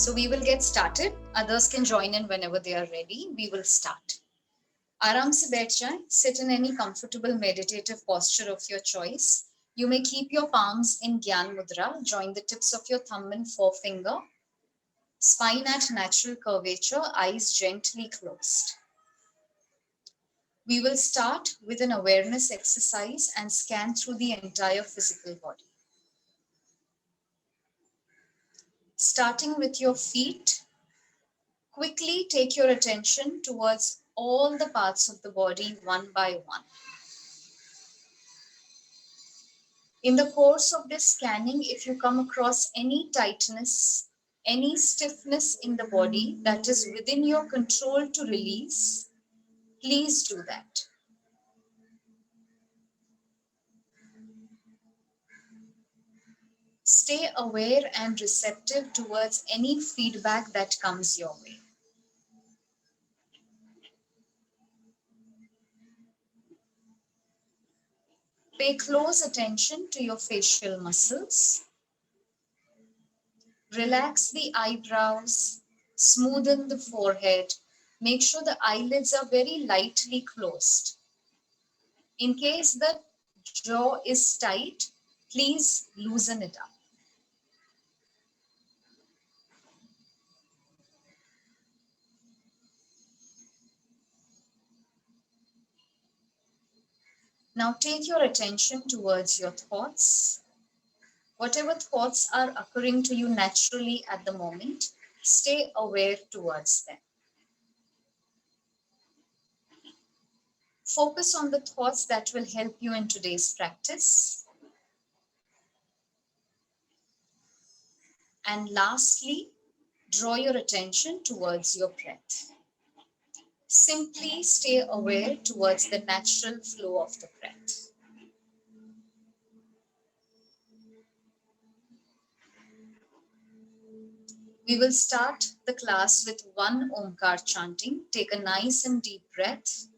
So we will get started. Others can join in whenever they are ready. We will start. आराम से बैठ जाएं. Sit in any comfortable meditative posture of your choice. You may keep your palms in Gyan Mudra. Join the tips of your thumb and forefinger. Spine at natural curvature, eyes gently closed. We will start with an awareness exercise and scan through the entire physical body. Starting with your feet, quickly take your attention towards all the parts of the body one by one. In the course of this scanning, if you come across any tightness, any stiffness in the body that is within your control to release, please do that. Stay aware and receptive towards any feedback that comes your way. Pay close attention to your facial muscles. Relax the eyebrows, smoothen the forehead. Make sure the eyelids are very lightly closed. In case the jaw is tight, please loosen it up. Now take your attention towards your thoughts. Whatever thoughts are occurring to you naturally at the moment, stay aware towards them. Focus on the thoughts that will help you in today's practice. And lastly, draw your attention towards your breath. Simply stay aware towards the natural flow of the breath. We will start the class with one Omkar chanting. Take a nice and deep breath.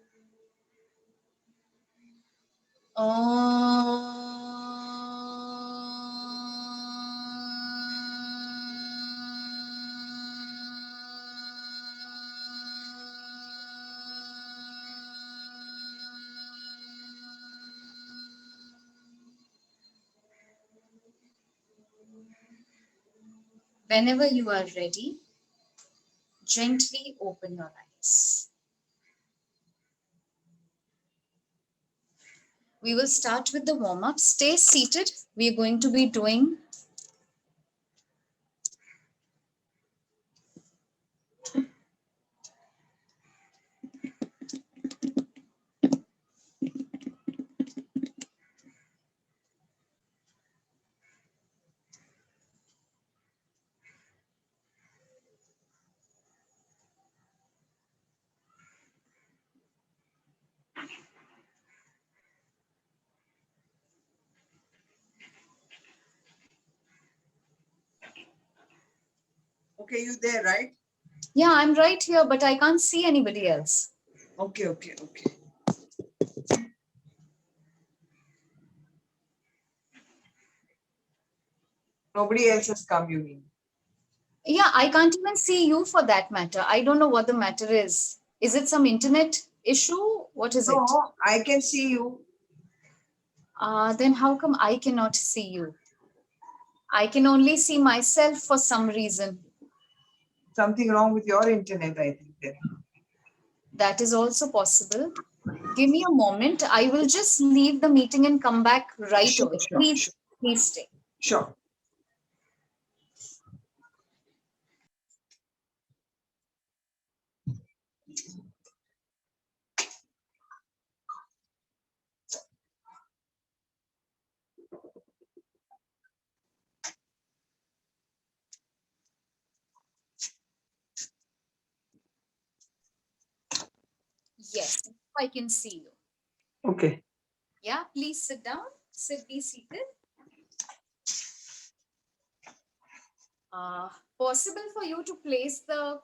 Whenever you are ready, gently open your eyes. We will start with the warm-up. Stay seated. We are going to be doing Okay, you there, right? Yeah, I'm right here, but I can't see anybody else. Okay. Nobody else has come, you mean? Yeah, I can't even see you for that matter. I don't know what the matter is. Is it some internet issue? What is it? No, I can see you. Then how come I cannot see you? I can only see myself for some reason. Something wrong with your internet, I think. Then. That is also possible. Give me a moment. I will just leave the meeting and come back right away. Please stay. Sure. Yes, I can see you. Okay. Yeah, please sit down. Be seated. Possible for you to place the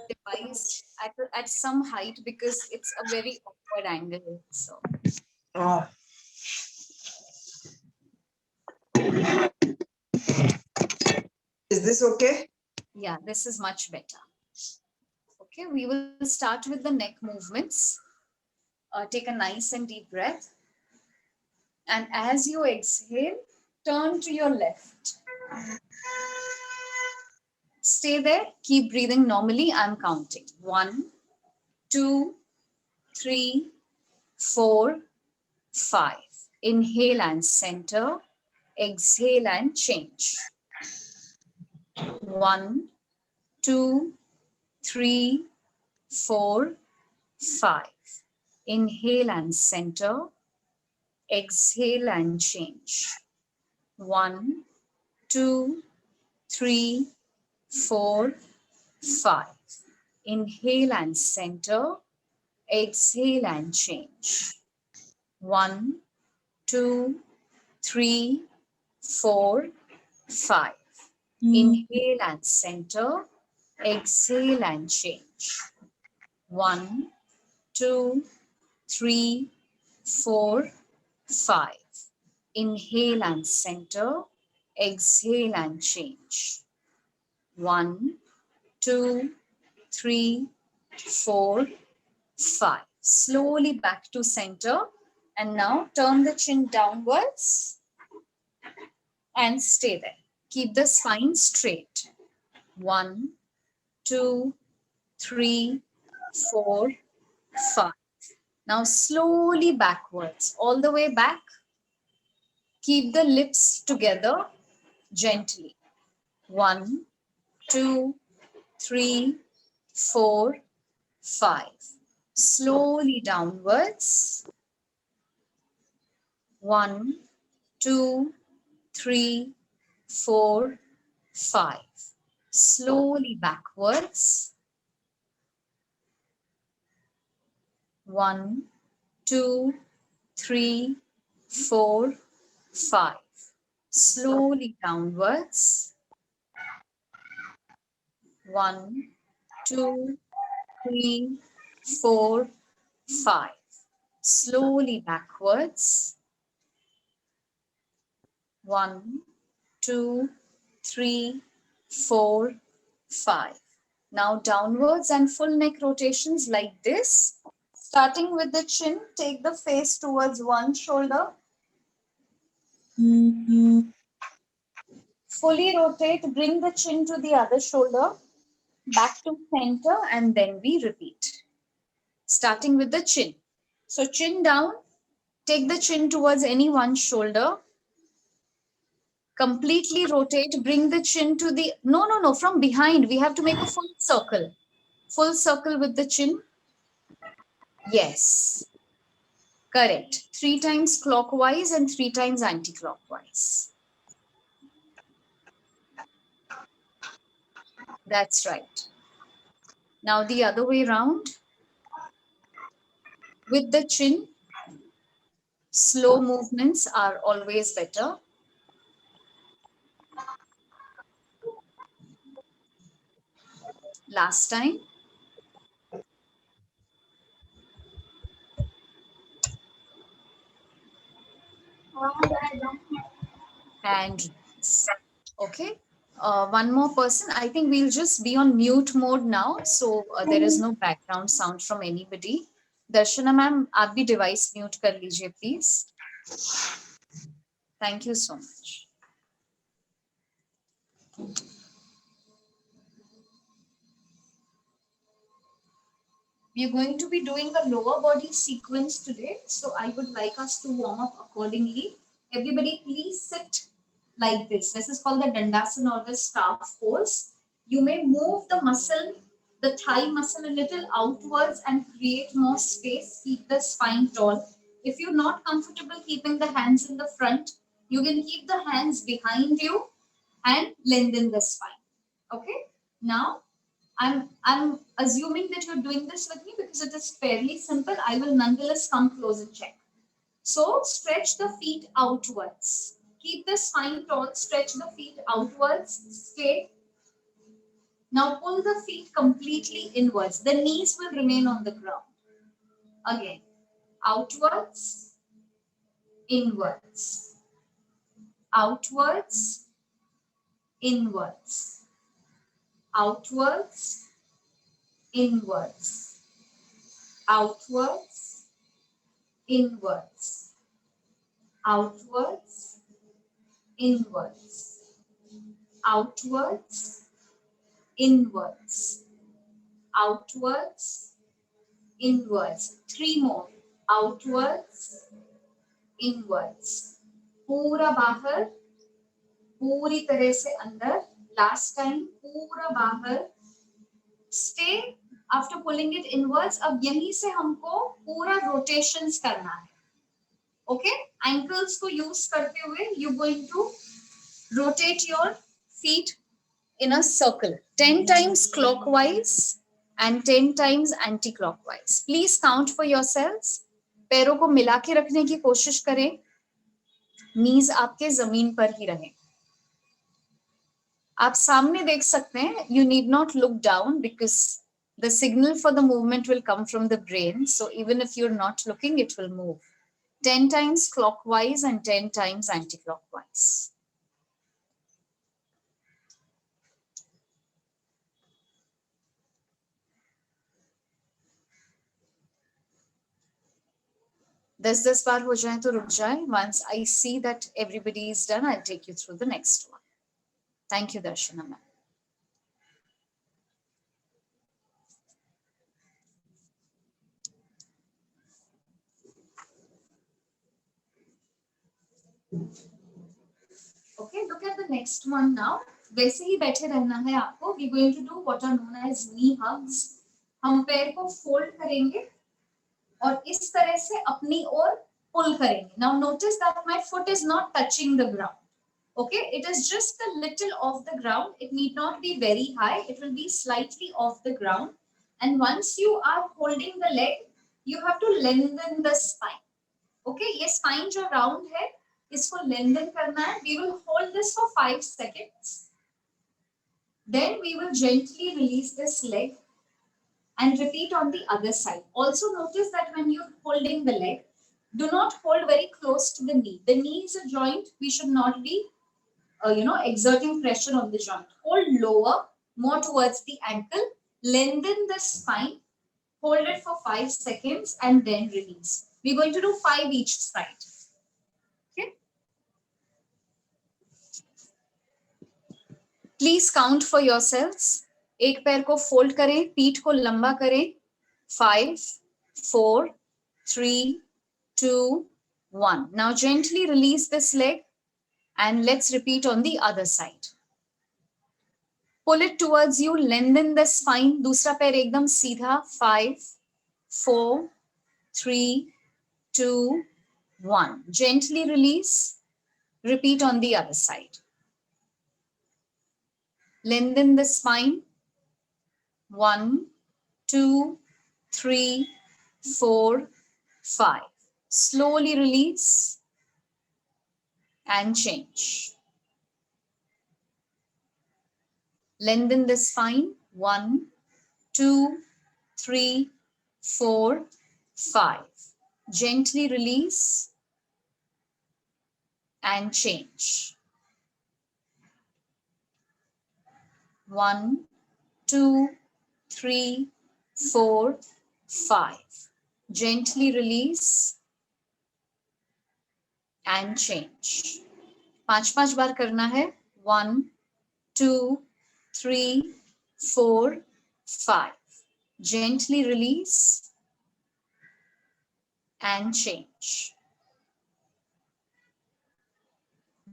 device at some height because it's a very awkward angle. So. Is this okay? Yeah, this is much better. Okay, we will start with the neck movements. Take a nice and deep breath. And as you exhale, turn to your left. Stay there. Keep breathing normally. I'm counting. 1, 2, 3, 4, 5. Inhale and center. Exhale and change. 1, 2, 3, 4, 5. Inhale and center. Exhale and change. 1, 2, 3, 4, 5. Inhale and center. Exhale and change. 1, 2, 3, 4, 5. Inhale and center. Exhale and change. 1, 2, 3, 4, 5. Inhale and center. Exhale and change. 1, 2, 3, 4, 5. Slowly back to center. And now turn the chin downwards and stay there. Keep the spine straight. 1, 2, 3, 4, 5. Now slowly backwards, all the way back. Keep the lips together gently. 1, 2, 3, 4, 5. Slowly downwards. 1, 2, 3, 4, 5. Slowly backwards. 1, 2, 3, 4, 5. Slowly downwards. 1, 2, 3, 4, 5. Slowly backwards. 1, 2, 3, 4, 5. Now downwards and full neck rotations like this. Starting with the chin, take the face towards one shoulder. Fully rotate, bring the chin to the other shoulder. Back to center, and then we repeat. Starting with the chin. So chin down, take the chin towards any one shoulder. Completely rotate, bring the chin to the, no, from behind. We have to make a full circle. Full circle with the chin. Yes. Correct. 3 times clockwise and 3 times anti-clockwise. That's right. Now the other way around. With the chin, slow movements are always better. Last time. And okay. One more person. I think we'll just be on mute mode now. So there is no background sound from anybody. Darshana ma'am, आप भी device mute कर लीजिए, please. Thank you so much. We are going to be doing a lower body sequence today. So I would like us to warm up accordingly. Everybody please sit like this. This is called the Dandasana or the staff pose. You may move the muscle, the thigh muscle a little outwards and create more space. Keep the spine tall. If you're not comfortable keeping the hands in the front, you can keep the hands behind you and lengthen the spine. Okay. Now, I'm assuming that you're doing this with me because it is fairly simple. I will nonetheless come close and check. So stretch the feet outwards. Keep the spine tall. Stretch the feet outwards. Stay. Now pull the feet completely inwards. The knees will remain on the ground. Again, outwards, inwards, outwards, inwards, outwards, inwards, outwards, inwards, outwards, inwards, outwards, inwards, outwards, inwards. Three more. Outwards, inwards. पूरा बाहर, पूरी तरह से अंदर. Last time पूरा बाहर. Stay after pulling it inwards. अब यहीं से हमको पूरा rotations करना है. Okay? Ankles को use करते हुए you're going to rotate your feet in a circle 10 times clockwise and 10 times anti-clockwise. Please count for yourselves. पैरों को मिला के रखने की कोशिश करें. नीज आपके जमीन पर ही रहें. आप सामने देख सकते हैं. You need not look down because the signal for the movement will come from the brain. So even if you're not looking, it will move. 10 times clockwise and 10 times anti-clockwise. दस बार हो जाए तो रुक जाए. Once I see that everybody is done, I'll take you through the next one. Thank you, Darshana ma'am. Okay, look at the next one now. वैसे ही बैठे रहना है आपको. We're going to do what are known as knee hugs. हम पैर को fold करेंगे और इस तरह से अपनी ओर pull करेंगे. Now notice that my foot is not touching the ground. Okay, it is just a little off the ground. It need not be very high. It will be slightly off the ground. And once you are holding the leg, you have to lengthen the spine. Okay, ये spine जो round है, इसको lengthen करना है. We will hold this for 5 seconds. Then we will gently release this leg and repeat on the other side. Also notice that when you're holding the leg, do not hold very close to the knee. The knee is a joint. We should not be exerting pressure on the joint. Hold lower, more towards the ankle. Lengthen the spine. Hold it for 5 seconds and then release. We're going to do 5 each side. Okay. Please count for yourselves. एक पैर को fold करें, पीठ को लंबा करें. 5, 4, 3, 2, 1. Now gently release this leg. And let's repeat on the other side. Pull it towards you, lengthen the spine. दूसरा पैर एकदम सीधा. 5, 4, 3, 2, 1. Gently release. Repeat on the other side. Lengthen the spine. 1, 2, 3, 4, 5. Slowly release. And change. Lengthen the spine. 1, 2, 3, 4, 5. Gently release and change. 1, 2, 3, 4, 5. Gently release and change. 5 बार करना है. 1, 2, 3, 4, 5. Gently release and change.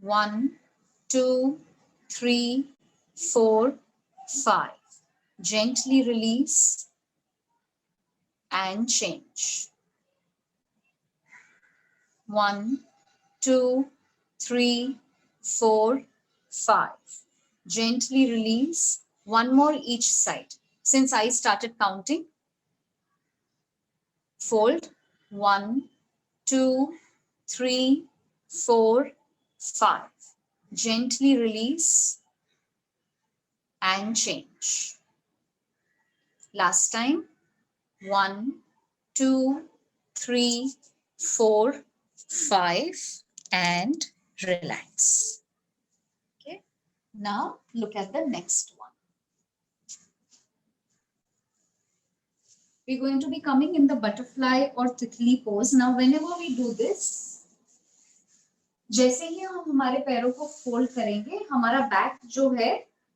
1, 2, 3, 4, 5. Gently release and change. 1, 2, 3, 4, 5. Gently release. One more each side. Since I started counting, fold. 1, 2, 3, 4, 5. Gently release and change. Last time. 1, 2, 3, 4, 5 and relax. Okay. Now look at the next one. We're going to be coming in the butterfly or तितली pose. Now, whenever we do this, जैसे ही हम हमारे पैरों को fold करेंगे, हमारा back जो है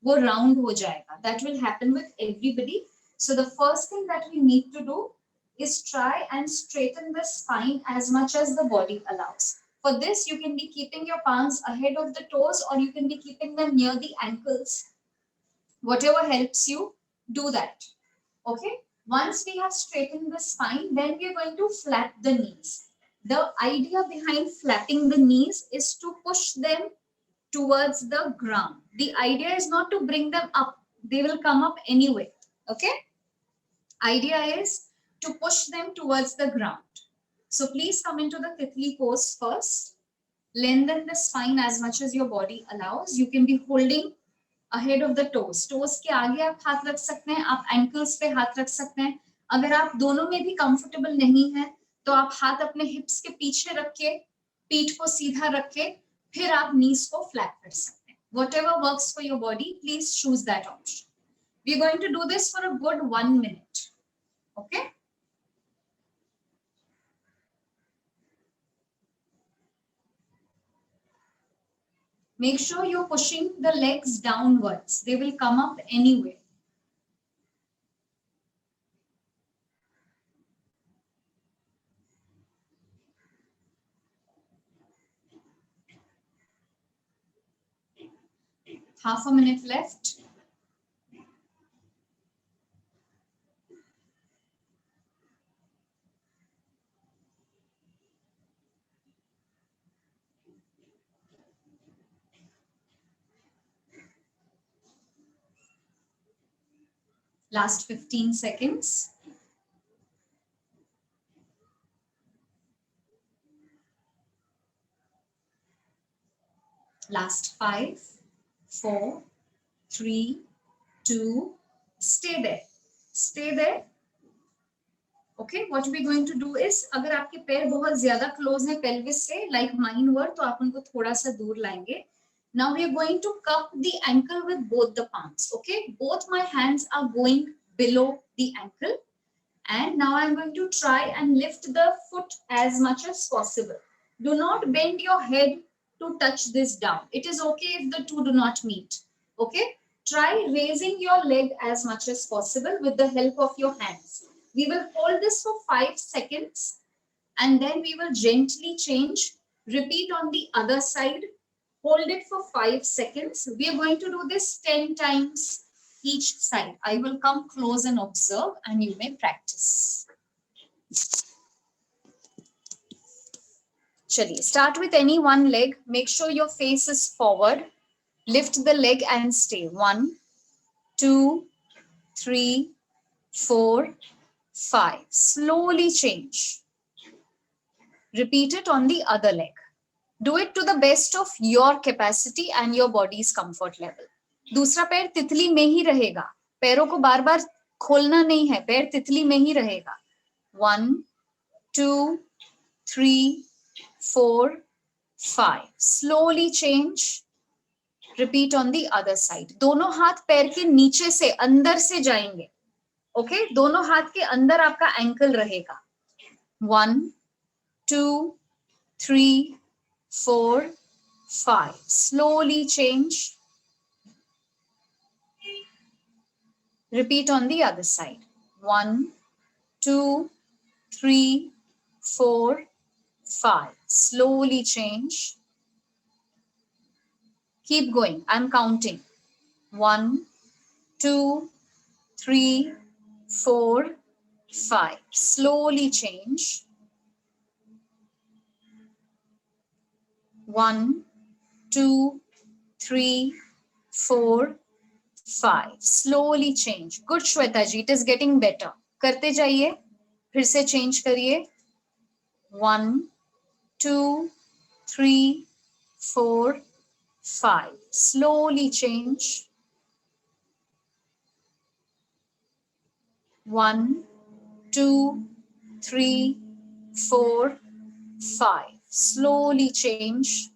वो राउंड हो जाएगा. That will happen with everybody. So the first thing that we need to do is try and straighten the spine as much as the body allows. For this, you can be keeping your palms ahead of the toes, or you can be keeping them near the ankles. Whatever helps you, do that. Okay. Once we have straightened the spine, then we are going to flap the knees. The idea behind flapping the knees is to push them towards the ground. The idea is not to bring them up. They will come up anyway. Okay. Idea is to push them towards the ground. So please come into the Titli pose first. Lengthen the spine as much as your body allows. You can be holding ahead of the toes. Toes के आगे आप हाथ रख सकते हैं, आप ankles पे हाथ रख सकते हैं. अगर आप दोनों में भी comfortable नहीं है, तो आप हाथ अपने hips के पीछे रख के, पीठ को सीधा रख के, फिर आप knees को flat कर सकते हैं. Whatever works for your body, please choose that option. We are going to do this for a good 1 minute. Okay. Make sure you're pushing the legs downwards. They will come up anyway. Half a minute left. Last 15 seconds. Last 5, 4, 3, 2, stay there. Stay there. Okay, what we're going to do is, अगर आपके पैर बहुत ज्यादा close हैं pelvis से, like mine were, तो आप उनको थोड़ा सा दूर लाएंगे. Now we are going to cup the ankle with both the palms. Okay, both my hands are going below the ankle. And now I'm going to try and lift the foot as much as possible. Do not bend your head to touch this down. It is okay if the two do not meet. Okay? Try raising your leg as much as possible with the help of your hands. We will hold this for 5 seconds and then we will gently change. Repeat on the other side. Hold it for 5 seconds. We are going to do this 10 times each side. I will come close and observe and you may practice. Chaliye, start with any one leg. Make sure your face is forward. Lift the leg and stay. 1, 2, 3, 4, 5. Slowly change. Repeat it on the other leg. Do it to the best of your capacity and your body's comfort level. दूसरा पैर तितली में ही रहेगा. पैरों को बार बार खोलना नहीं है. पैर तितली में ही रहेगा. 1, 2, 3, 4, 5. Slowly change. Repeat on the other side. दोनों हाथ पैर के नीचे से अंदर से जाएंगे. Okay? दोनों हाथ के अंदर आपका एंकल रहेगा. 1, 2, 3, 4, 5. Slowly change. Repeat on the other side. 1, 2, 3, 4, 5. Slowly change. Keep going. I'm counting. 1, 2, 3, 4, 5. Slowly change. 1, 2, 3, 4, 5. Slowly change. Good, Shweta ji. It is getting better. करते जाइए. फिर से change करिए. 1, 2, 3, 4, 5. Slowly change. 1, 2, 3, 4, 5. Slowly change.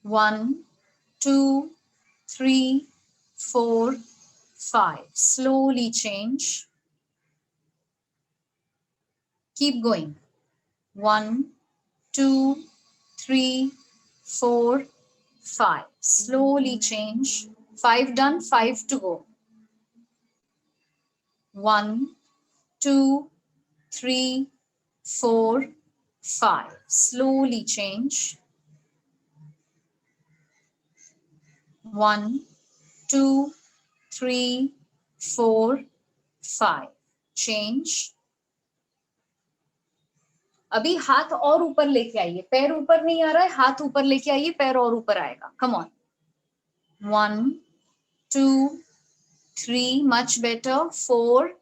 1, 2, 3, 4, 5. Slowly change. Keep going. 1, 2, 3, 4, 5. Slowly change. 5 done, 5 to go. 1, 2, 3, 4, 5. Slowly change. 1, 2, 3, 4, 5. Change. अभी हाथ और ऊपर लेके आइए, पैर ऊपर नहीं आ रहा है, हाथ ऊपर लेके आइए, पैर और ऊपर आएगा. Come on. 1, 2, 3, much better. 4,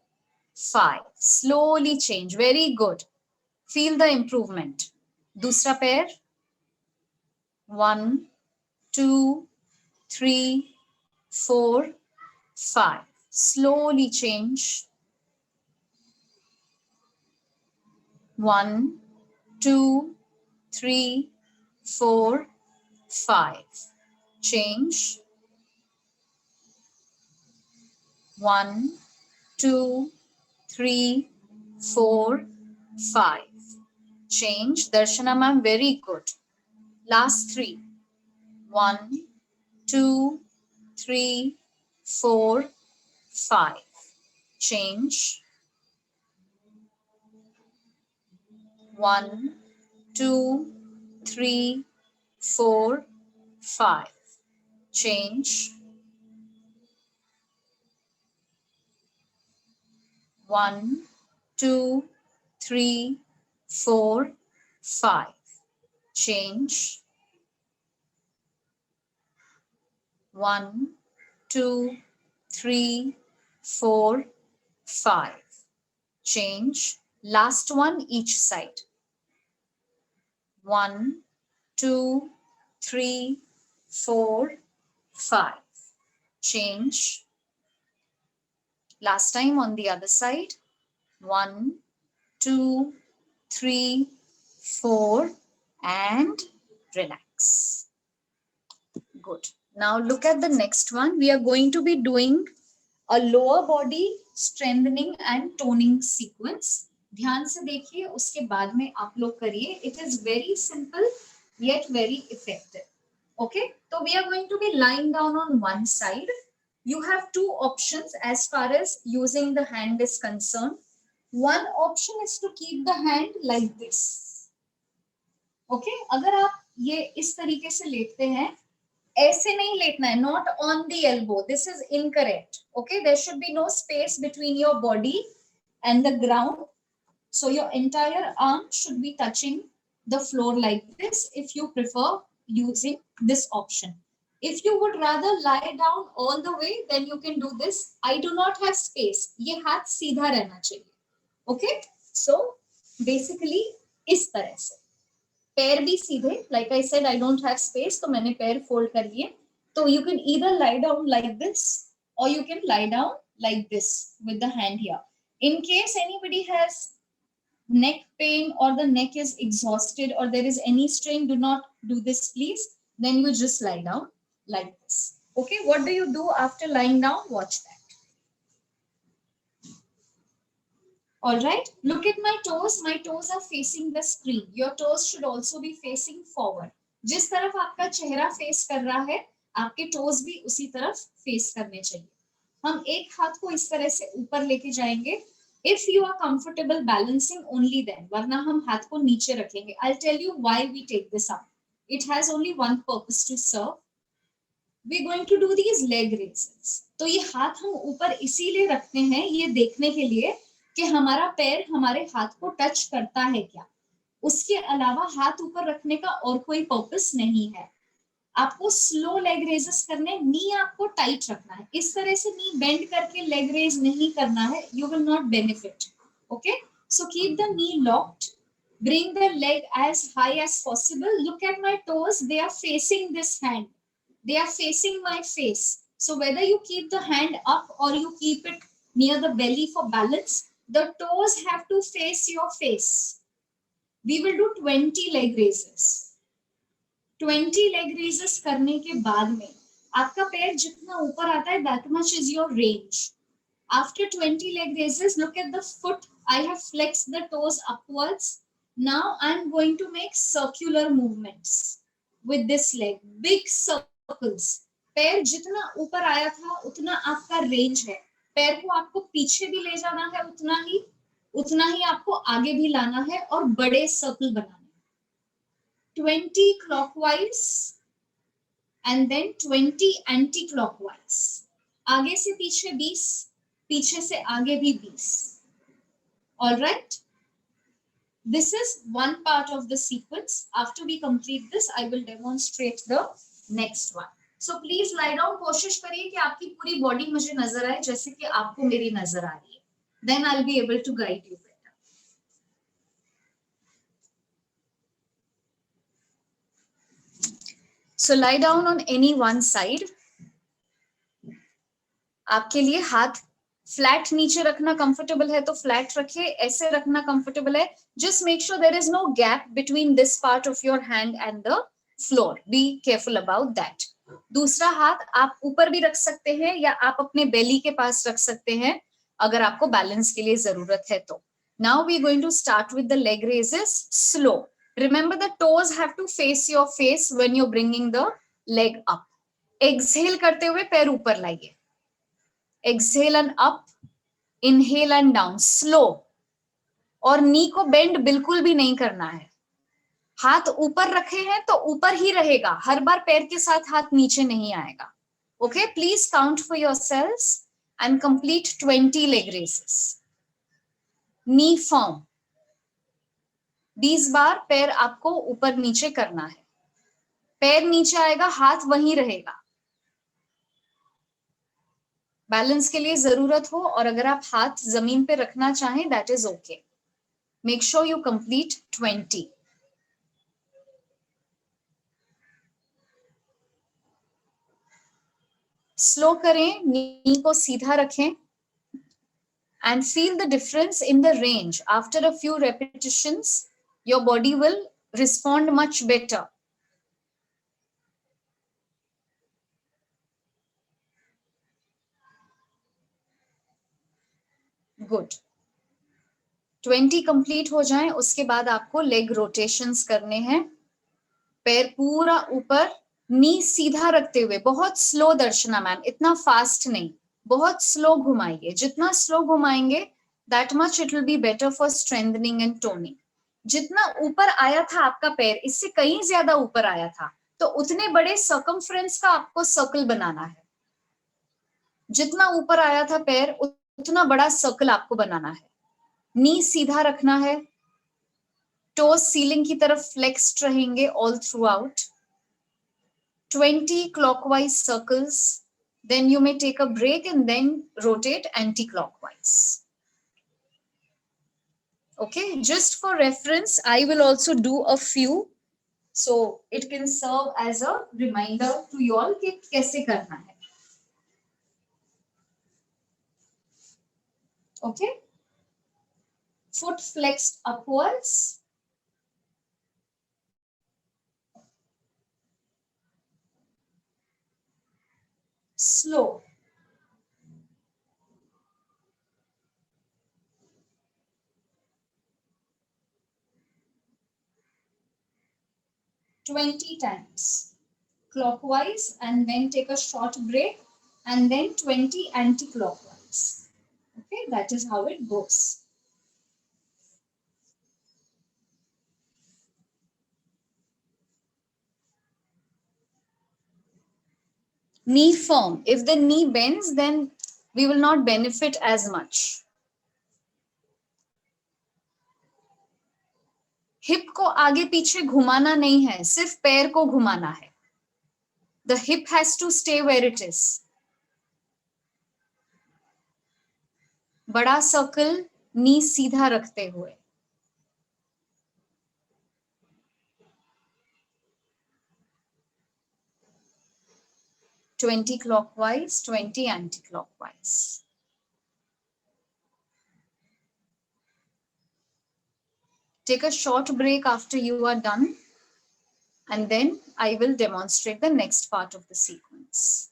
5. Slowly change. Very good. Feel the improvement. दूसरा पैर. 1, 2, 3, 4, 5. Slowly change. 1, 2, 3, 4, 5. Change. 1, 2, 3, 4, 5. Change. Darshana ma'am, very good. Last 3. 1, 2, 3, 4, 5. Change. 1, 2, 3, 4, 5. Change. 1, 2, 3, 4, 5. Change. 1, 2, 3, 4, 5. Change. Last one, each side. 1, 2, 3, 4, 5. Change. Last time on the other side. 1, 2, 3, 4, and relax. Good. Now look at the next one. We are going to be doing a lower body strengthening and toning sequence. ध्यान से देखिए, उसके बाद में आप लोग करिए. It is very simple yet very effective. Okay, so we are going to be lying down on one side. You have two options as far as using the hand is concerned. One option is to keep the hand like this. Okay, अगर आप ये इस तरीके से लेटते हैं, ऐसे नहीं लेटना है, not on the elbow. This is incorrect. Okay, there should be no space between your body and the ground. So your entire arm should be touching the floor like this if you prefer using this option. If you would rather lie down all the way, then you can do this. I do not have space. ये हाथ सीधा रहना चाहिए. Okay, so basically इस तरह से पैर भी सीधे. Like I said, I don't have space, तो मैंने पैर fold कर लिए. So you can either lie down like this or you can lie down like this with the hand here. In case anybody has neck pain or the neck is exhausted or there is any strain, do not do this please. Then you just lie down like this. Okay, what do you do after lying down? Watch that. All right, look at my toes. My toes are facing the screen. Your toes should also be facing forward. जिस तरफ आपका चेहरा face कर रहा है, आपके toes भी उसी तरफ फेस करने चाहिए. हम एक हाथ को इस तरह से ऊपर लेके जाएंगे. If you are comfortable balancing, only then. वरना हम हाथ को नीचे रखेंगे. I'll tell you why we take this up. It has only one purpose to serve. We're going to do these leg raises. तो ये हाथ हम ऊपर इसीलिए रखते हैं, ये देखने के लिए कि हमारा पैर हमारे हाथ को टच करता है क्या. उसके अलावा हाथ ऊपर रखने का और कोई पर्पस नहीं है. आपको स्लो लेग रेजेस करने, नी आपको टाइट रखना है. इस तरह से नी बेंड करके लेग रेज नहीं करना है. You will not benefit. Okay, so keep the knee locked. Bring the leg as high as possible. Look at my toes. They are facing this hand. They are facing my face. So whether you keep the hand up or you keep it near the belly for balance, the toes have to face your face. We will do 20 leg raises. 20 leg raises करने के बाद में आपका पैर जितना ऊपर आता है that much is your range. After 20 leg raises, look at the foot. I have flexed the toes upwards. Now I'm going to make circular movements with this leg, big circles. पैर जितना ऊपर आया था उतना आपका रेंज है. पैर को आपको पीछे भी ले जाना है उतना ही आपको आगे भी लाना है और बड़े सर्कल बनाने. 20 clockwise and then 20 anti-clockwise. आगे से पीछे 20, पीछे से आगे भी 20. All right. This is one part of the sequence. After we complete this, I will demonstrate the next one. So please lie down. कोशिश करिए कि आपकी पूरी बॉडी मुझे नजर आए जैसे कि आपको मेरी नजर आ रही है. Then I'll be able to guide you better. So lie down on any one side. आपके लिए हाथ फ्लैट नीचे रखना कंफर्टेबल है तो फ्लैट रखिए, ऐसे रखना कंफर्टेबल है. Just make sure there is no gap between this part of your hand and the floor. Be careful about that. दूसरा हाथ आप ऊपर भी रख सकते हैं या आप अपने बेली के पास रख सकते हैं अगर आपको बैलेंस के लिए जरूरत है तो. Now we are going to start with the leg raises slow. Remember the toes have to face your face when you're bringing the leg up. Exhale करते हुए पैर ऊपर लाइए. Exhale and up, inhale and down, slow. और नी को bend बिल्कुल भी नहीं करना है. हाथ ऊपर रखे हैं तो ऊपर ही रहेगा, हर बार पैर के साथ हाथ नीचे नहीं आएगा. Okay, please count for yourselves and complete 20 leg raises. Knee firm. 20 बार पैर आपको ऊपर नीचे करना है. पैर नीचे आएगा, हाथ वहीं रहेगा. बैलेंस के लिए जरूरत हो और अगर आप हाथ जमीन पे रखना चाहें that is okay. Make sure you complete 20. Slow करें, नी को सीधा रखें and feel the difference in the range. After a few repetitions your body will respond much better. Good. 20 complete हो जाएं उसके बाद आपको लेग रोटेशंस करने हैं. पैर पूरा ऊपर, नी सीधा रखते हुए. बहुत स्लो दर्शना मैम, इतना फास्ट नहीं, बहुत स्लो घुमाइए. जितना स्लो घुमाएंगे that much it will be better for strengthening and toning. जितना ऊपर आया था आपका पैर, इससे कहीं ज्यादा ऊपर आया था तो उतने बड़े सर्कमफ्रेंस का आपको सर्कल बनाना है. जितना ऊपर आया था पैर उतना बड़ा सर्कल आपको बनाना है. नी सीधा रखना है, टोज सीलिंग की तरफ फ्लेक्स्ड रहेंगे all through out. 20 clockwise circles, then you may take a break and then rotate anti-clockwise. Okay, just for reference, I will also do a few, so it can serve as a reminder to you all कि कैसे करना है. Okay, foot flexed upwards. Slow. Twenty times clockwise and then take a short break and then 20 anti-clockwise. Okay, that is how it goes. Knee firm. If the knee bends, then we will not benefit as much. Hip को आगे पीछे घुमाना नहीं है, सिर्फ पैर को घुमाना है. The hip has to stay where it is. बड़ा सर्कल, नी सीधा रखते हुए. Twenty clockwise, 20 anti-clockwise. Take a short break after you are done, and then I will demonstrate the next part of the sequence. nice.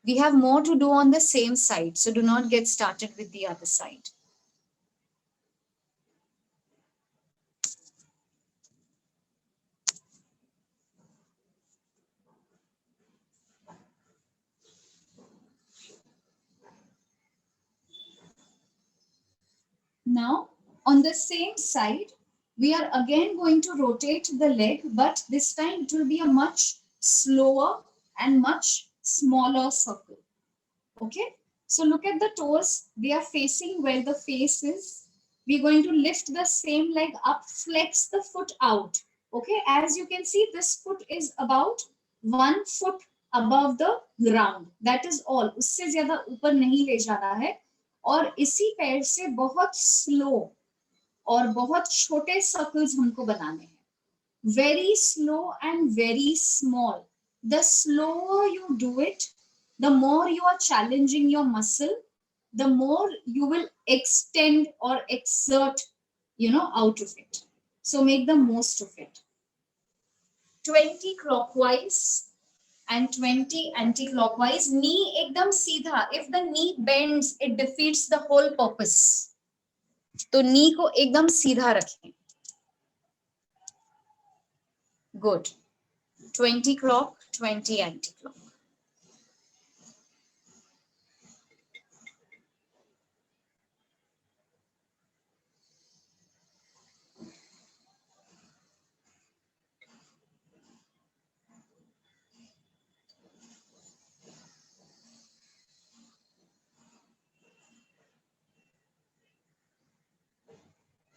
We have more to do on the same side, so do not get started with the other side. Now, on the same side, we are again going to rotate the leg, but this time it will be a much slower and much smaller circle. Okay, so look at the toes. They are facing where the face is. We're going to lift the same leg up, flex the foot out. Okay, as you can see, this foot is about 1 foot above the ground. That is all. उससे ज़्यादा ऊपर नहीं ले जाना है. और इसी पैर से बहुत स्लो और बहुत छोटे सर्कल्स हमको बनाने हैं. Very slow and very small. The slower you do it, the more you are challenging your muscle, the more you will extend or exert, out of it. So make the most of it. 20 clockwise and 20 anti-clockwise. Knee ekdam seedha. If the knee bends, it defeats the whole purpose. तो knee को एकदम सीधा रखें. Good. 20 clock, 20 anti-clock.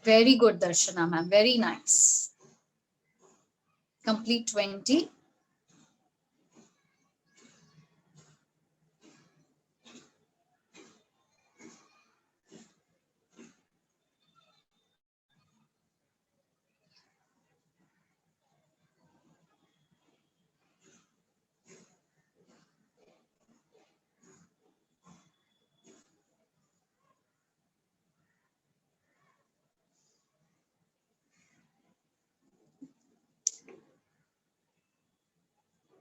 Very good, Darshana ma'am. Very nice. Complete 20.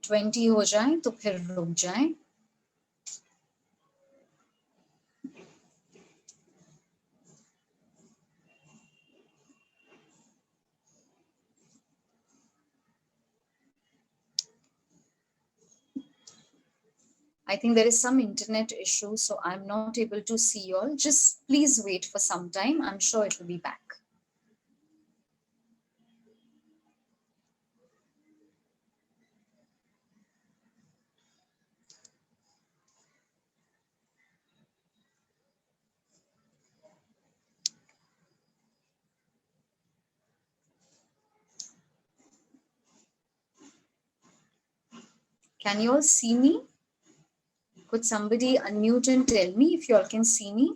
Twenty हो जाए तो फिर रुक जाए. I think there is some internet issue, so I'm not able to see you all. Just please wait for some time. I'm sure it will be back. Can you all see me? Could somebody unmute and tell me if you all can see me?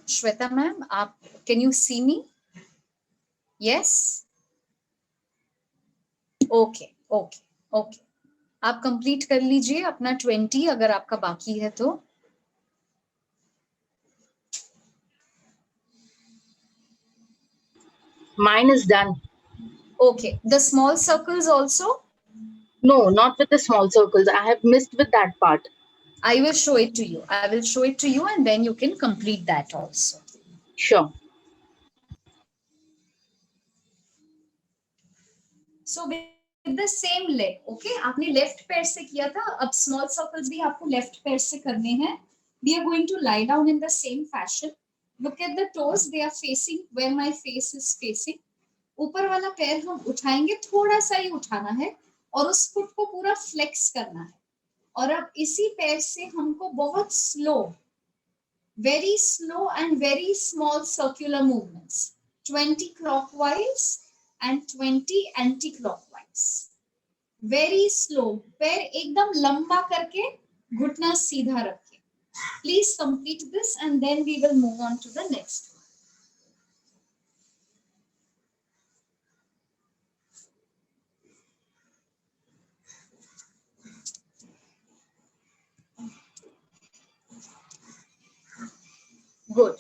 Shweta ma'am, can you see me? Yes? Okay, okay, okay. आप complete कर लीजिए अपना 20 अगर आपका बाकी है तो. Mine is done. Okay, the small circles also? No, not with the small circles. I have missed with that part. I will show it to you. I will show it to you and then you can complete that also. Sure. So with the same leg, okay? आपने left पैर से किया था, अब small circles भी आपको left पैर से करने हैं. We are going to lie down in the same fashion. Look at the toes, they are facing where my face is facing. ऊपर वाला पैर हम उठाएंगे, थोड़ा सा ही उठाना है और उस फुट को पूरा फ्लेक्स करना है. और अब इसी पैर से हमको बहुत very slow and very small circular movements. 20 clockwise and 20 anti-clockwise. Very slow. पैर एकदम लंबा करके घुटना सीधा रखें. Please complete this and then we will move on to the next one. Good.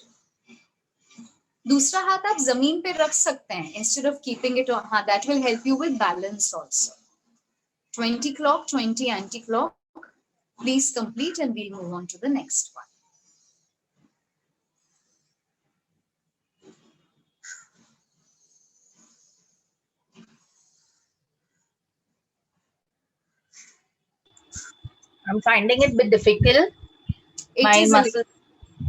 दूसरा हाथ आप जमीन पे रख सकते हैं इंस्टेड ऑफ कीपिंग इट. हाँ, that will help you with balance also. 20 clock, 20 anti-clock. Please complete and we'll move on to the next one. I'm finding it a bit difficult. It My is muscles.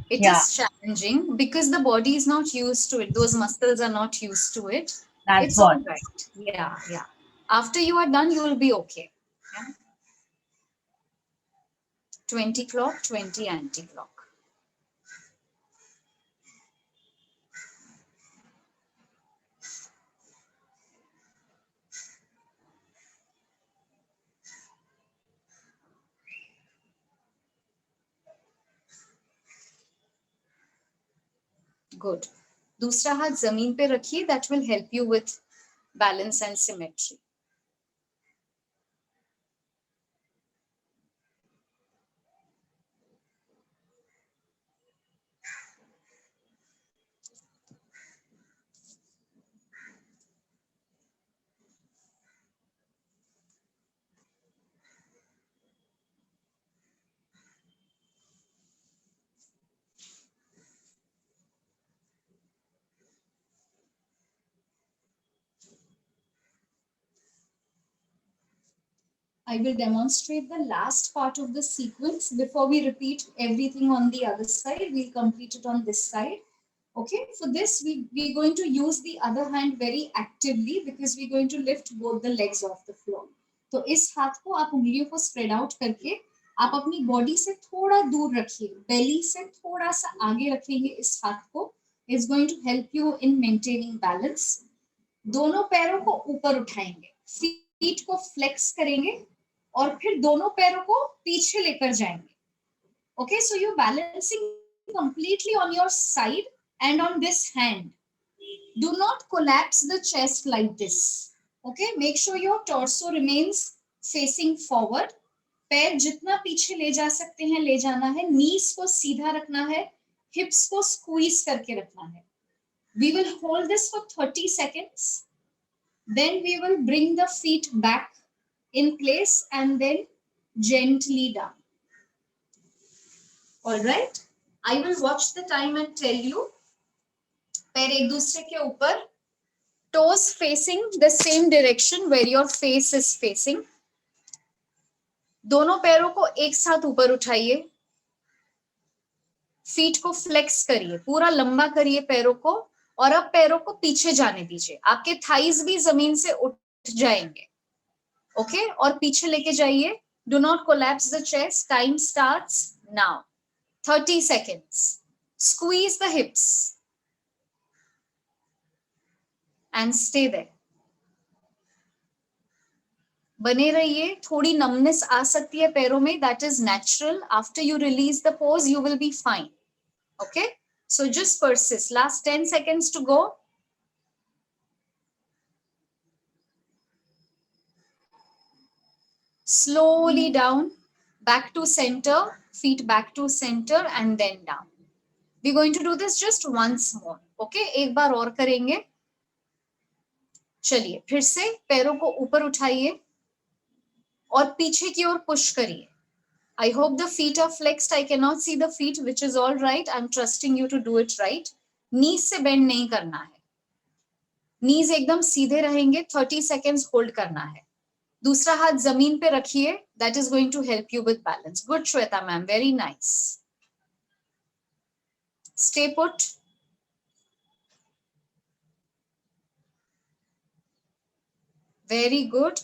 it Yeah. is challenging because the body is not used to it. Those muscles are not used to it. That's It's what. all right. Yeah, yeah. After you are done, you will be okay. Yeah? 20 clock, 20 anti-clock. Good. दूसरा हाथ जमीन पे रखिए. That will help you with balance and symmetry. I will demonstrate the last part of the sequence before we repeat everything on the other side. We'll complete it on this side. Okay, for this, we're going to use the other hand very actively because we're going to lift both the legs off the floor. तो इस हाथ को आप उंगलियों को spread out करके आप अपनी बॉडी से थोड़ा दूर रखिए. बेली से थोड़ा सा आगे रखेंगे इस हाथ को. It's going to help you in maintaining balance. दोनों पैरों को ऊपर उठाएंगे. फीट को फ्लेक्स करेंगे और फिर दोनों पैरों को पीछे लेकर जाएंगे. Okay, so you're balancing completely on your side and on this hand. Do not collapse the chest like this. Okay, make sure your torso remains facing forward. पैर जितना पीछे ले जा सकते हैं ले जाना है. नीज को सीधा रखना है. हिप्स को स्क्वीज करके रखना है. We will hold this for 30 seconds. Then we will bring the feet back in place and then gently down. All right. I will watch the time and tell you. पैर एक दूसरे के ऊपर. Toes facing the same direction where your face is facing. दोनों पैरों को एक साथ ऊपर उठाइए. फीट को फ्लेक्स करिए. पूरा लंबा करिए पैरों को. और अब पैरों को पीछे जाने दीजिए. आपके थाइज भी जमीन से उठ जाएंगे. ओके, और पीछे लेके जाइए. Do not collapse the chest. Time starts now. 30 seconds. Squeeze the hips. And stay there. बने रहिए. थोड़ी numbness आ सकती है पैरों में. That is natural. After you release the pose, you will be fine. Okay? So just persist. Last 10 seconds to go. Slowly down. Back to center. Feet back to center and then down. We're going to do this just once more. Okay? एक बार और करेंगे. चलिए फिर से पैरों को ऊपर उठाइए और पीछे की ओर पुश करिए. I hope the feet are flexed. I cannot see the feet, which is all right. I'm trusting you to do it right. Knees से bend नहीं करना है. Knees एकदम सीधे रहेंगे. 30 seconds hold करना है. दूसरा हाथ जमीन पे रखिए. That is going to help you with balance. Good, Shweta ma'am. Very nice. Stay put. Very good.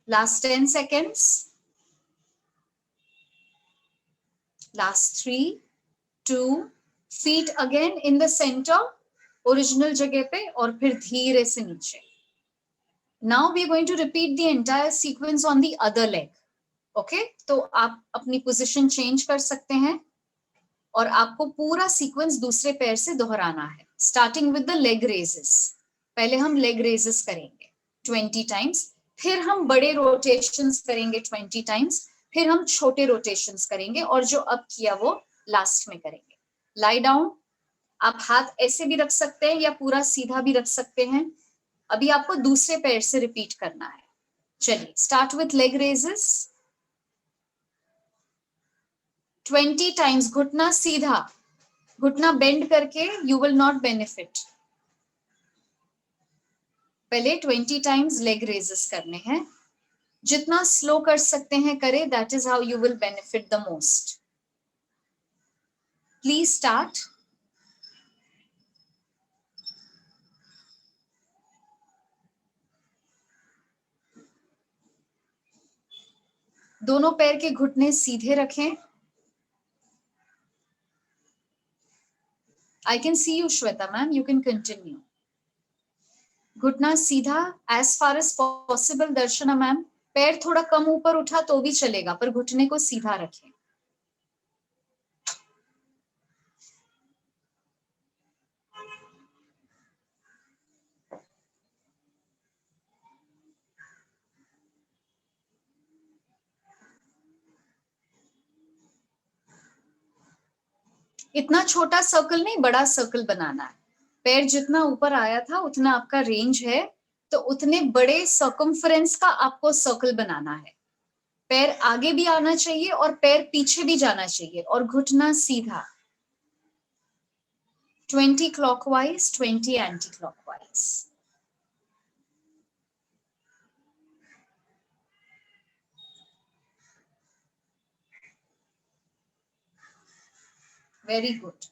Last 10 seconds. Last 3, 2, feet again in the center, original जगह पे और फिर धीरे से नीचे. Now we are going to repeat the entire sequence on the other leg. Okay? तो आप अपनी position change कर सकते हैं और आपको पूरा sequence दूसरे पैर से दोहराना है. Starting with the leg raises. पहले हम leg raises करेंगे 20 times. फिर हम बड़े rotations करेंगे 20 times. फिर हम छोटे रोटेशंस करेंगे और जो अब किया वो लास्ट में करेंगे. lie down. आप हाथ ऐसे भी रख सकते हैं या पूरा सीधा भी रख सकते हैं. अभी आपको दूसरे पैर से रिपीट करना है. चलिए, start with leg raises. 20 times. घुटना सीधा, घुटना बेंड करके you will not benefit. पहले 20 times leg raises करने हैं. जितना स्लो कर सकते हैं करें. That is how you will benefit the most. Please start. दोनों पैर के घुटने सीधे रखें. I can see you, Shweta ma'am. You can continue. घुटना सीधा as far as possible. दर्शना मैम, पैर थोड़ा कम ऊपर उठा तो भी चलेगा, पर घुटने को सीधा रखें. इतना छोटा सर्कल नहीं, बड़ा सर्कल बनाना है. पैर जितना ऊपर आया था उतना आपका रेंज है, तो उतने बड़े सर्कमफ्रेंस का आपको सर्कल बनाना है. पैर आगे भी आना चाहिए और पैर पीछे भी जाना चाहिए, और घुटना सीधा. 20 clockwise, 20 anti-clockwise. Very good.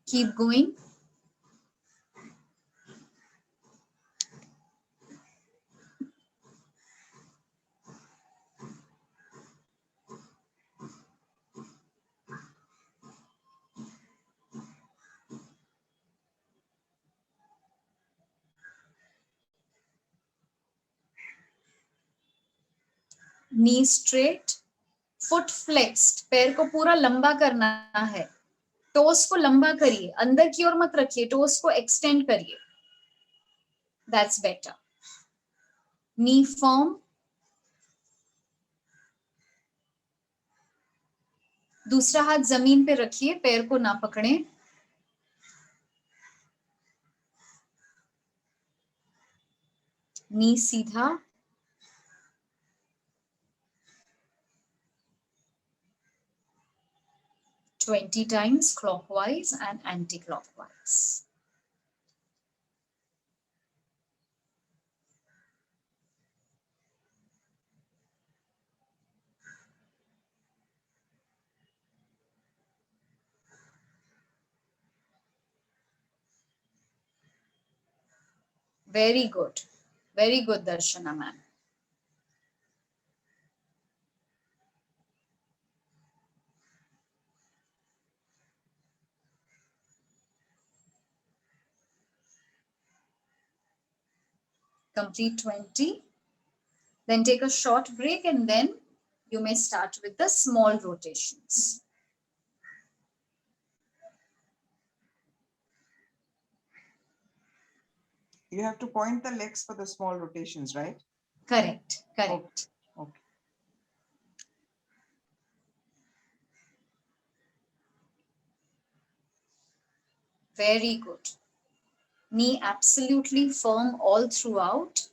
Keep going. Knee straight, foot flexed. पैर को पूरा लंबा करना है. टोस को लंबा करिए, अंदर की ओर मत रखिए, टोस को एक्सटेंड करिए. That's better. Knee firm. दूसरा हाथ जमीन पे रखिए, पैर को ना पकड़ें. नी सीधा. Twenty times clockwise and anti-clockwise. Very good. Very good, Darshana ma'am. Complete 20. Then take a short break and then you may start with the small rotations. You have to point the legs for the small rotations, right? Correct, correct. Okay. Very good. Knee absolutely firm all throughout.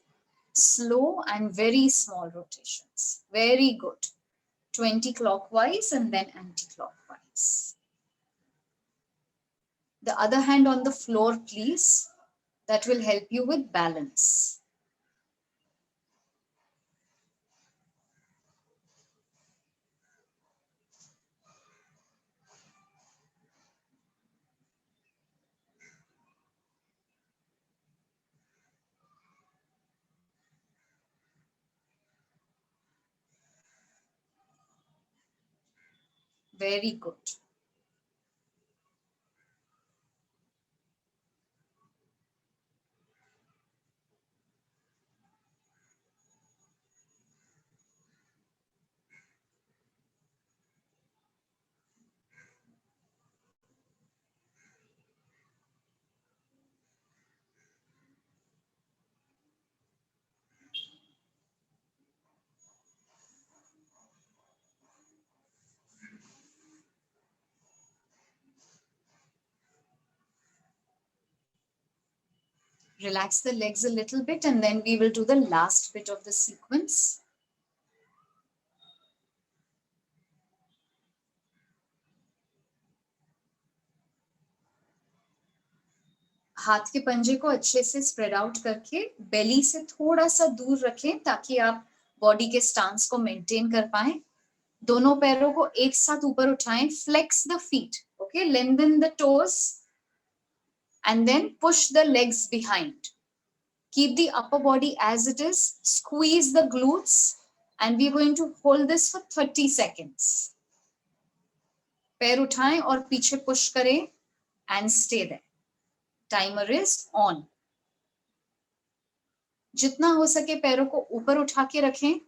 Slow and very small rotations. Very good. 20 clockwise and then anti-clockwise. The other hand on the floor, please. That will help you with balance. Very good. Relax the legs a little bit and then we will do the last bit of the sequence. हाथ के पंजे को अच्छे से spread out करके बेली से थोड़ा सा दूर रखें ताकि आप बॉडी के स्टांस को मेंटेन कर पाए. दोनों पैरों को एक साथ ऊपर उठाएं. Flex the feet. Okay, lengthen the toes and then push the legs behind. Keep the upper body as it is. Squeeze the glutes and we're going to hold this for 30 seconds. पैर उठाएं और पीछे push करें and stay there. Timer is on. जितना हो सके पैरों को ऊपर उठा के रखें.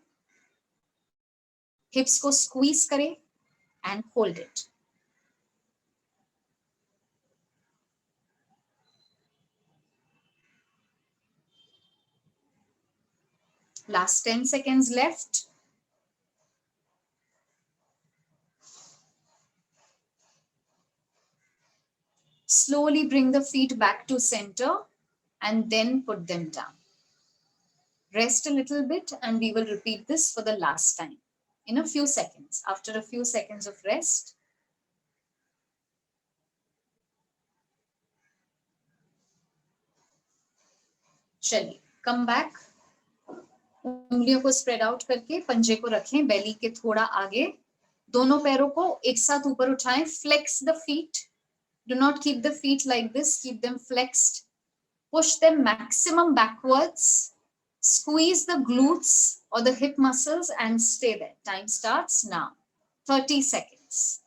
हिप्स को स्क्वीज करें and hold it. Last 10 seconds left. Slowly bring the feet back to center and then put them down. Rest a little bit and we will repeat this for the last time in a few seconds. After a few seconds of rest, चलिए come back. उंगलियों को spread out करके पंजे को रखें बेली के थोड़ा आगे. दोनों पैरों को एक साथ ऊपर उठाएं. Flex the feet. Do not keep the feet like this. Keep them flexed. Push them maximum backwards. Squeeze the glutes or the hip muscles and stay there. Time starts now. 30 seconds.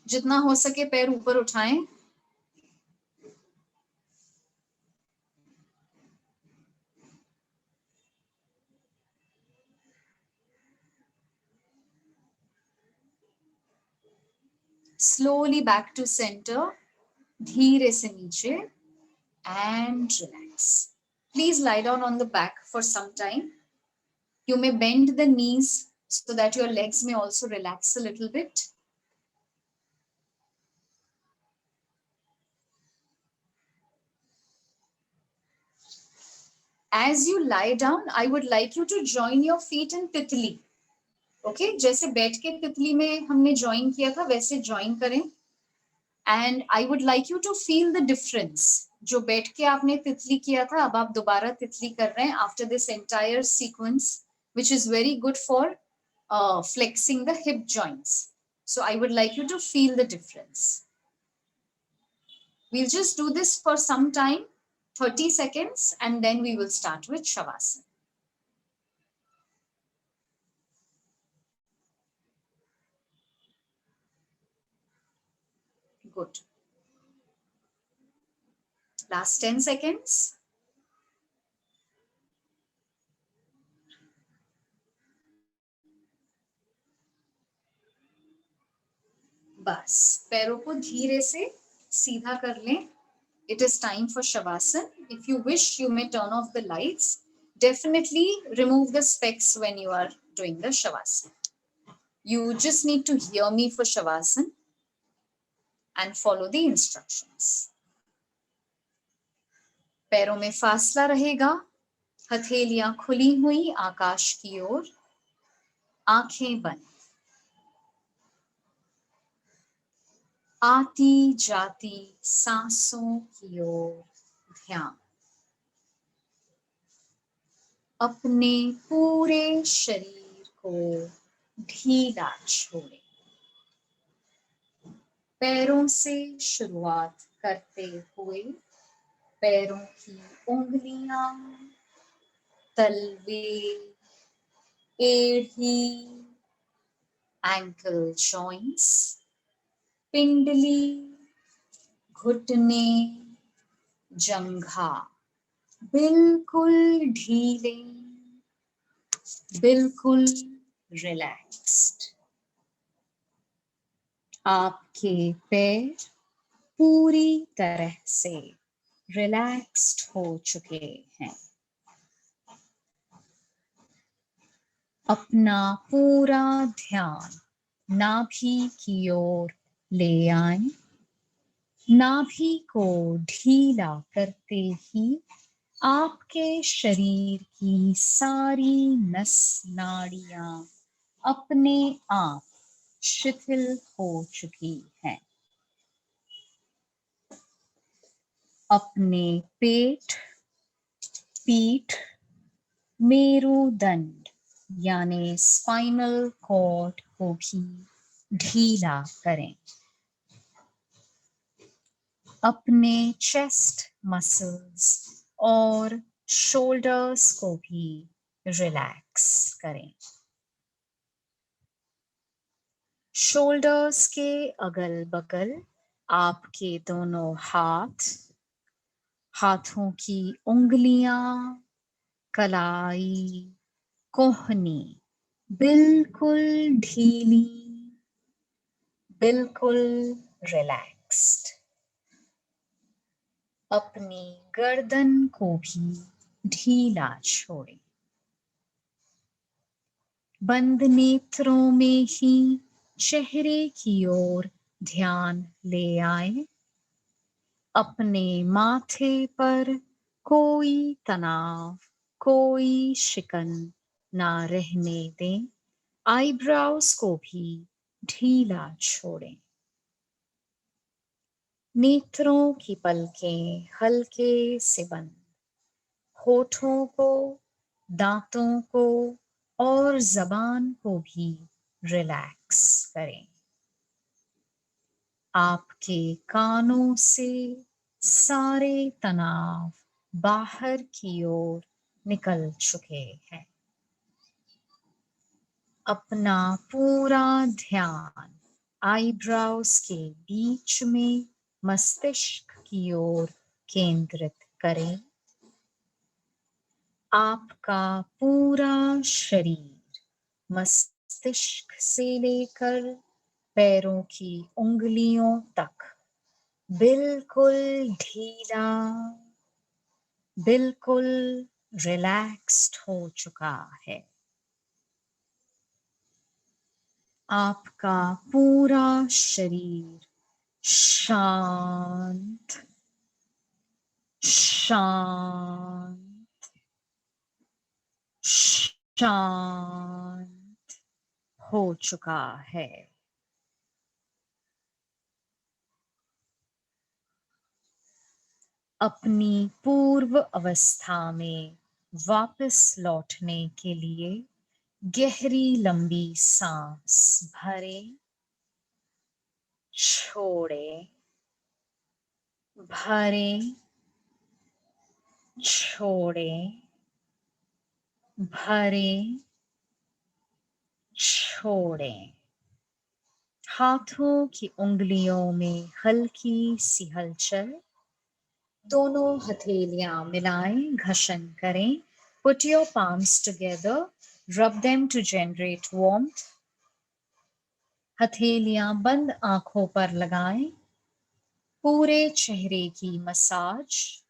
जितना हो सके पैर ऊपर उठाएं. Slowly back to center. धीरे से नीचे and relax. Please lie down on the back for some time. You may bend the knees so that your legs may also relax a little bit. As you lie down, I would like you to join your feet in तितली. Okay, जैसे बैठ के तितली में हमने join किया था वैसे join करें. And I would like you to feel the difference. जो बैठ के आपने तितली किया था अब आप दोबारा तितली कर रहे हैं after this entire sequence, which is very good for flexing the hip joints. So I would like you to feel the difference. We'll just do this for some time, 30 seconds, and then we will start with Shavasana. Good. Last 10 seconds. बस पैरों को धीरे से सीधा कर लें. It is time for Shavasana. If you wish, you may turn off the lights. Definitely remove the specs when you are doing the Shavasana. You just need to hear me for Shavasana and follow the instructions. पैरों में फासला रहेगा. हथेलियां खुली हुई आकाश की ओर. आंखें बंद. आती जाती सांसों की ओर ध्यान. अपने पूरे शरीर को ढीला छोड़ें. पैरों से शुरुआत करते हुए पैरों की उंगलियां, तलवे, एड़ी, एंकल जॉइंट्स, पिंडली, घुटने, जंघा बिल्कुल ढीले, बिल्कुल रिलैक्स्ड. आपके पैर पूरी तरह से रिलैक्स्ड हो चुके हैं. अपना पूरा ध्यान नाभि की ओर ले आए। नाभि को ढीला करते ही आपके शरीर की सारी नस नाड़ियां अपने आप शिथिल हो चुकी हैं। अपने पेट, पीठ, मेरुदंड यानी स्पाइनल कॉर्ड को भी ढीला करें। अपने चेस्ट मसल्स और शोल्डर्स को भी रिलैक्स करें। शोल्डर्स के अगल बगल आपके दोनों हाथ, हाथों की उंगलियां, कलाई, कोहनी बिल्कुल ढीली, बिल्कुल रिलैक्स्ड। अपनी गर्दन को भी ढीला छोड़ें। बंद नेत्रों में ही चेहरे की ओर ध्यान ले आए। अपने माथे पर कोई तनाव, कोई शिकन ना रहने दें। आईब्रोज को भी ढीला छोड़ें। नेत्रों की पलकें हल्के से बंद। होठों को, दांतों को और जबान को भी रिलैक्स करें। आपके कानों से सारे तनाव बाहर की ओर निकल चुके हैं। अपना पूरा ध्यान आईब्रोज के बीच में मस्तिष्क की ओर केंद्रित करें। आपका पूरा शरीर मस्तिष्क से लेकर पैरों की उंगलियों तक बिल्कुल ढीला, बिल्कुल रिलैक्स्ड हो चुका है। आपका पूरा शरीर शांत, शांत, शांत हो चुका है। अपनी पूर्व अवस्था में वापस लौटने के लिए गहरी लंबी सांस भरें, छोड़ें, भरें, छोड़ें, भरें, छोड़ें। हाथों की उंगलियों में हल्की सी हलचल। दोनों हथेलियां मिलाएं, घर्षण करें। Put your palms together, rub them to generate warmth. हथेलियां बंद आंखों पर लगाएं। पूरे चेहरे की मसाज।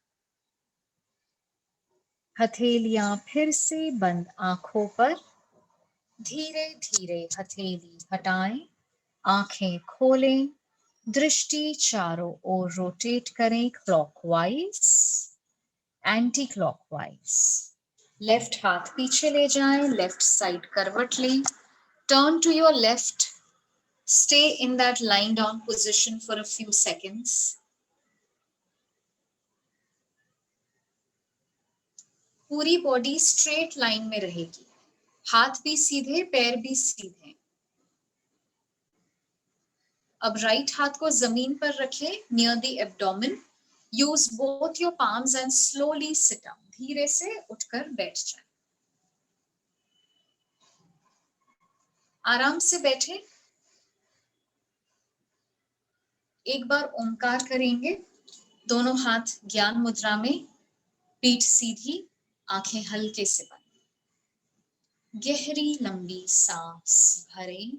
हथेलियां फिर से बंद आंखों पर। धीरे धीरे हथेली हटाएं, आंखें खोलें, दृष्टि चारों ओर रोटेट करें, क्लॉकवाइज, एंटी क्लॉकवाइज। लेफ्ट हाथ पीछे ले जाएं, लेफ्ट साइड करवट लें, turn to your left, stay in that lying down position for a few seconds. पूरी बॉडी स्ट्रेट लाइन में रहेगी, हाथ भी सीधे, पैर भी सीधे। अब राइट हाथ को जमीन पर रखें, near the abdomen. Use both your palms and slowly sit up. धीरे से उठकर बैठ जाए। आराम से बैठे। एक बार ओंकार करेंगे। दोनों हाथ ज्ञान मुद्रा में, पीठ सीधी, आंखें हल्के से बंद। गहरी लंबी सांस भरें।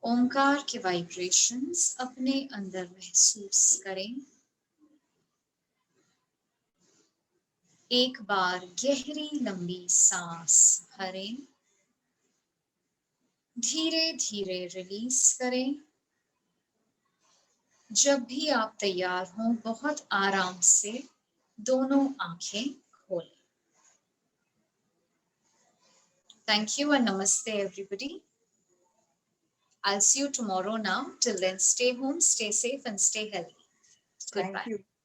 ओंकार के वाइब्रेशंस अपने अंदर महसूस करें। एक बार गहरी लंबी सांस भरें, धीरे धीरे रिलीज करें। जब भी आप तैयार हों, बहुत आराम से दोनों आंखें खोलें। Thank you and namaste, everybody. I'll see you tomorrow now. Till then, stay home, stay safe, and stay healthy. Thank Goodbye. you.